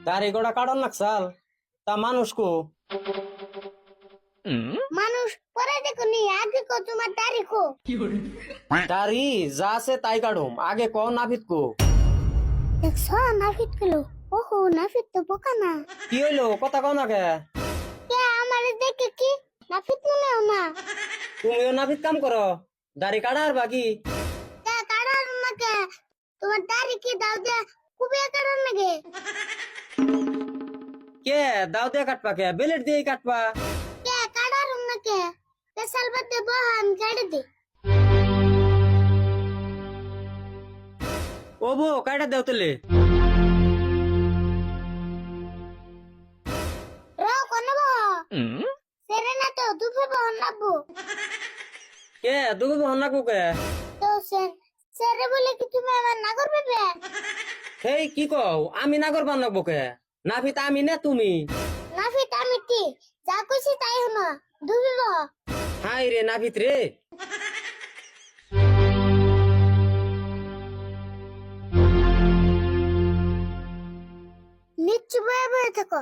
তার এগোটা কাটন লাগছাল তা মানুষ কো মানুষ পরে দেখো নি আগে কো তোমার তারিখো তারি যা আছে তাই কাটুম আগে ক নাফিত কো দেখছো নাফিত গুলো ওহো নাফিত তো বোকা না কি হইলো কথা কও না কে কে আমারে দেখে কি নাফিত মনে হয় না তুমিও নাফিত কাম করো দাড়ি কাটা আর বাকি কে কাড়ার নাকে তোমার দাড়ি কি দাও দে খুবই কাড়ার নাকি কে দাও দিয়ে কাটবা কে বেলেট দিয়ে কাটবা কে কাড়ার নাকে পেশাল বাদে বহান কাড়ে দে ও বো কাটা দেও তেলে রাও কোন বহ সেরে না তো দুপুর বহন লাগবো কে দুগো বহন নাকো কে তো সেরে বলে কি তুমি আমার না করবে বে হেই কি কও আমি না করবার নাকবো কে নাফিত আমি না তুমি নাফিত আমি কি যা কইছি তাই হলো দুবি বহ হাই রে নাফিত রে নিচু বয়ে বয়ে থাকো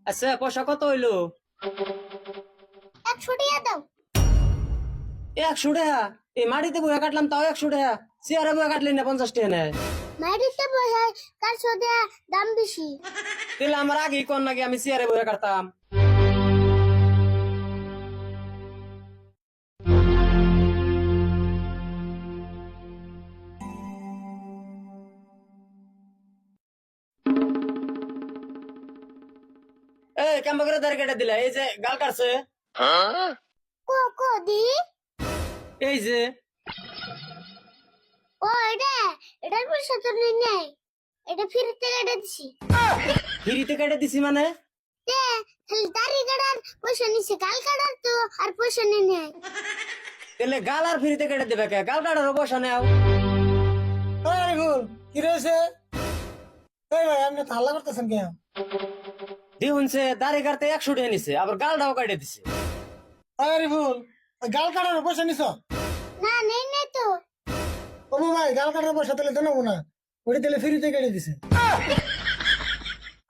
আচ্ছা পয়সা কত হইলো 100 টাকা দাও 100 টাকা এই মাটিতে বইয়া কাটলাম তাও 100 টাকা চেয়ারে বইয়া কাটলি না 50 টাকা নেয় মাইরিতে বহে কার সোদে দাম বেশি তাহলে আমার আগে কোন নাকি আমি চেয়ারে বইয়া কাটতাম এই কেমন করে দাঁড়িয়ে কেটে দিলা এই যে গাল কাটছে কো কো দি এই যে ও এটার পয়সা তো নেই নাই এটা ফিরতে কেটে দিছি ফিরিতে কেটে দিছি মানে তে খালি দাড়ি কাটার পয়সা নিছে গাল কাটার তো আর পয়সা নেই নাই তাহলে গাল আর ফিরিতে কেটে দেবে কে গাল কাটার বসা নেও আরে ভুল কি রয়েছে এই ভাই আপনি তো হাল্লা করতেছেন কেন দিহুনছে দাড়ি কাটতে 100 টাকা নিছে আবার গালটাও কেটে দিছে আরে ভুল গাল কাটার পয়সা নিছ না নেই নাই তো ও ভাই গাল কাটার পয়সা তাহলে জানাবো না ওটি তাহলে ফ্রিতে কেটে দিছে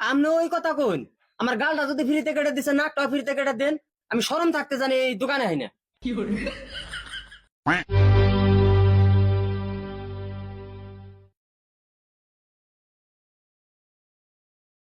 আমনে ওই কথা কোন আমার গালটা যদি ফ্রিতে কেটে দিছে নাকটাও ফ্রিতে কেটে দেন আমি শরম থাকতে জানি এই দোকানে হয় না